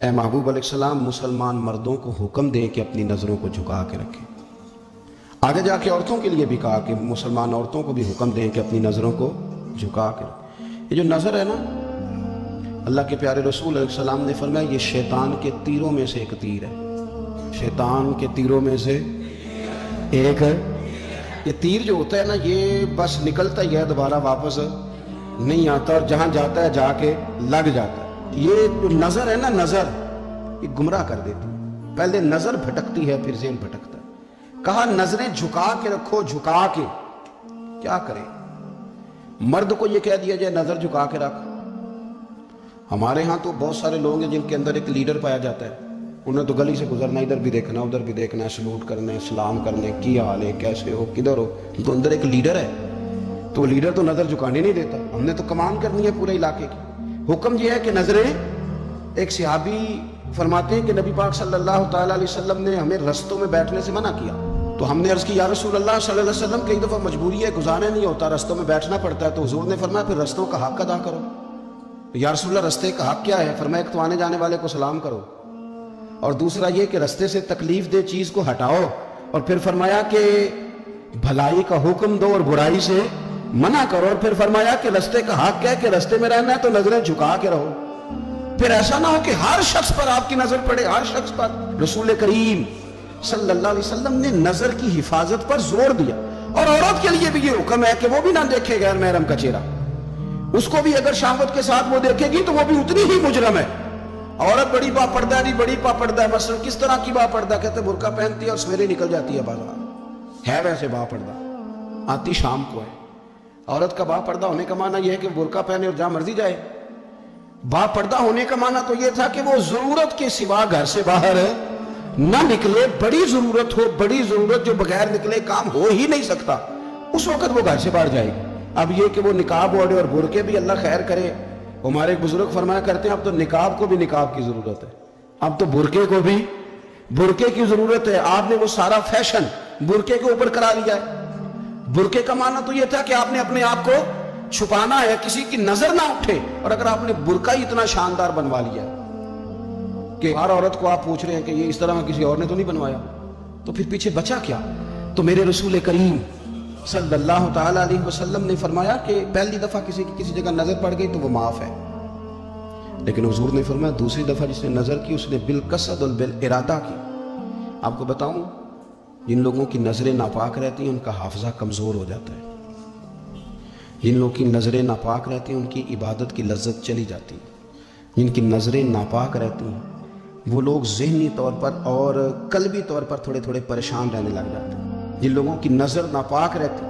اے محبوب علیہ السلام مسلمان مردوں کو حکم دیں کہ اپنی نظروں کو جھکا کے رکھیں۔ آگے جا کے عورتوں کے لیے بھی کہا کہ مسلمان عورتوں کو بھی حکم دیں کہ اپنی نظروں کو جھکا کے رکھیں۔ یہ جو نظر ہے نا، اللہ کے پیارے رسول علیہ السلام نے فرمایا یہ شیطان کے تیروں میں سے ایک تیر ہے۔ شیطان کے تیروں میں سے ایک ہے۔ یہ تیر جو ہوتا ہے نا، یہ بس نکلتا ہی ہے، دوبارہ واپس نہیں آتا، اور جہاں جاتا ہے جا کے لگ جاتا ہے۔ یہ جو نظر ہے نا، نظر یہ گمراہ کر دیتی ہے۔ پہلے نظر بھٹکتی ہے، پھر ذہن بھٹکتا ہے۔ کہا نظریں جھکا کے رکھو، جھکا کے۔ کیا کرے؟ مرد کو یہ کہہ دیا جائے نظر جھکا کے رکھ۔ ہمارے ہاں تو بہت سارے لوگ ہیں جن کے اندر ایک لیڈر پایا جاتا ہے، انہیں تو گلی سے گزرنا، ادھر بھی دیکھنا ادھر بھی دیکھنا، سلوٹ کرنے، سلام کرنے، کی حال ہے، کیسے ہو، کدھر ہو، تو اندر ایک لیڈر ہے، تو لیڈر تو نظر جھکانے نہیں دیتا۔ ہم نے تو کمان کرنی ہے پورے علاقے کی۔ حکم یہ ہے کہ نظریں، ایک صحابی فرماتے ہیں کہ نبی پاک صلی اللہ تعالیٰ علیہ وسلم نے ہمیں رستوں میں بیٹھنے سے منع کیا، تو ہم نے عرض کی یا رسول اللہ صلی اللہ علیہ وسلم کئی دفعہ مجبوری ہے، گزارے نہیں ہوتا، رستوں میں بیٹھنا پڑتا ہے، تو حضور نے فرمایا پھر رستوں کا حق ادا کرو۔ یا رسول اللہ رستے کا حق کیا ہے؟ فرمایا ایک تو آنے جانے والے کو سلام کرو، اور دوسرا یہ کہ رستے سے تکلیف دہ چیز کو ہٹاؤ، اور پھر فرمایا کہ بھلائی کا حکم دو اور برائی سے منع کرو، اور پھر فرمایا کہ رستے کا حق کیا ہے کہ رستے میں رہنا ہے تو نظریں جھکا کے رہو۔ پھر ایسا نہ ہو کہ ہر شخص پر آپ کی نظر پڑے، ہر شخص پر۔ رسول کریم صلی اللہ علیہ وسلم نے نظر کی حفاظت پر زور دیا، اور عورت کے لیے بھی یہ حکم ہے کہ وہ بھی نہ دیکھے غیر محرم کا چہرہ۔ اس کو بھی اگر شہوت کے ساتھ وہ دیکھے گی تو وہ بھی اتنی ہی مجرم ہے۔ عورت بڑی با پردہ نہیں، بڑی با پردہ ہے، مثلا کس طرح کی با پردہ؟ کہتے برقع پہنتی ہے اور سویرے نکل جاتی ہے بازار، ہے ویسے با پردہ، آتی شام کو ہے۔ عورت کا با پردہ ہونے کا معنی یہ ہے کہ برقع پہنے اور جہاں مرضی جائے۔ با پردہ ہونے کا معنی تو یہ تھا کہ وہ ضرورت کے سوا گھر سے باہر نہ نکلے، بڑی ضرورت ہو، بڑی ضرورت جو بغیر نکلے کام ہو ہی نہیں سکتا، اس وقت وہ گھر سے باہر جائے گی۔ اب یہ کہ وہ نقاب اوڑھے اور برقعے بھی اللہ خیر کرے، ہمارے ایک بزرگ فرمایا کرتے ہیں اب تو نقاب کو بھی نقاب کی ضرورت ہے، اب تو برقعے کو بھی برقعے کی ضرورت ہے۔ آپ نے وہ سارا فیشن برقعے کے اوپر کرا لیا ہے۔ برقعے کا معنی تو یہ تھا کہ آپ نے اپنے آپ کو چھپانا ہے، کسی کی نظر نہ اٹھے، اور اگر آپ نے برقع ہی اتنا شاندار بنوا لیا کہ ہر عورت کو آپ پوچھ رہے ہیں کہ یہ اس طرح کسی اور نے تو نہیں بنوایا، تو پھر پیچھے بچا کیا؟ تو میرے رسول کریم صلی اللہ تعالیٰ علیہ وسلم نے فرمایا کہ پہلی دفعہ کسی کی کسی جگہ نظر پڑ گئی تو وہ معاف ہے، لیکن حضور نے فرمایا دوسری دفعہ جس نے نظر کی اس نے بالقصد اور بالارادہ کی۔ آپ کو بتاؤں، جن لوگوں کی نظریں ناپاک رہتی ہیں ان کا حافظہ کمزور ہو جاتا ہے، جن لوگوں کی نظریں ناپاک رہتی ہیں ان کی عبادت کی لذت چلی جاتی ہے، جن کی نظریں ناپاک رہتی ہیں وہ لوگ ذہنی طور پر اور قلبی طور پر تھوڑے تھوڑے پریشان رہنے لگ جاتے ہیں۔ جن لوگوں کی نظر ناپاک رہتی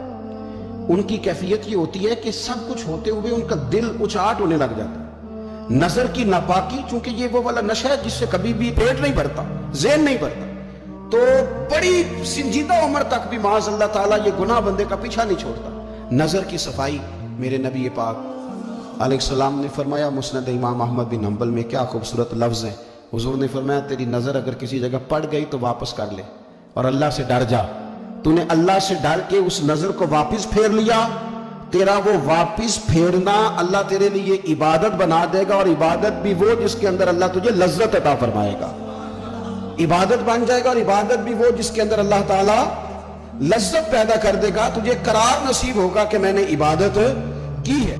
ان کی کیفیت یہ ہوتی ہے کہ سب کچھ ہوتے ہوئے ان کا دل اچاٹ ہونے لگ جاتا ہے۔ نظر کی ناپاکی چونکہ یہ وہ والا نشہ ہے جس سے کبھی بھی پیٹ نہیں بھرتا، ذہن نہیں بھرتا، تو بڑی سنجیدہ عمر تک بھی معاذ اللہ تعالیٰ یہ گناہ بندے کا پیچھا نہیں چھوڑتا۔ نظر کی صفائی، میرے نبی پاک علیہ السلام نے فرمایا، مسند امام احمد بن حنبل میں کیا خوبصورت لفظ ہیں، حضور نے فرمایا تیری نظر اگر کسی جگہ پڑ گئی تو واپس کر لے اور اللہ سے ڈر جا۔ تو نے اللہ سے ڈر کے اس نظر کو واپس پھیر لیا، تیرا وہ واپس پھیرنا اللہ تیرے لیے عبادت بنا دے گا، اور عبادت بھی وہ جس کے اندر اللہ تجھے لذت عطا فرمائے گا۔ عبادت بن جائے گا، اور عبادت بھی وہ جس کے اندر اللہ تعالیٰ لذت پیدا کر دے گا، تجھے قرار نصیب ہوگا کہ میں نے عبادت کی ہے۔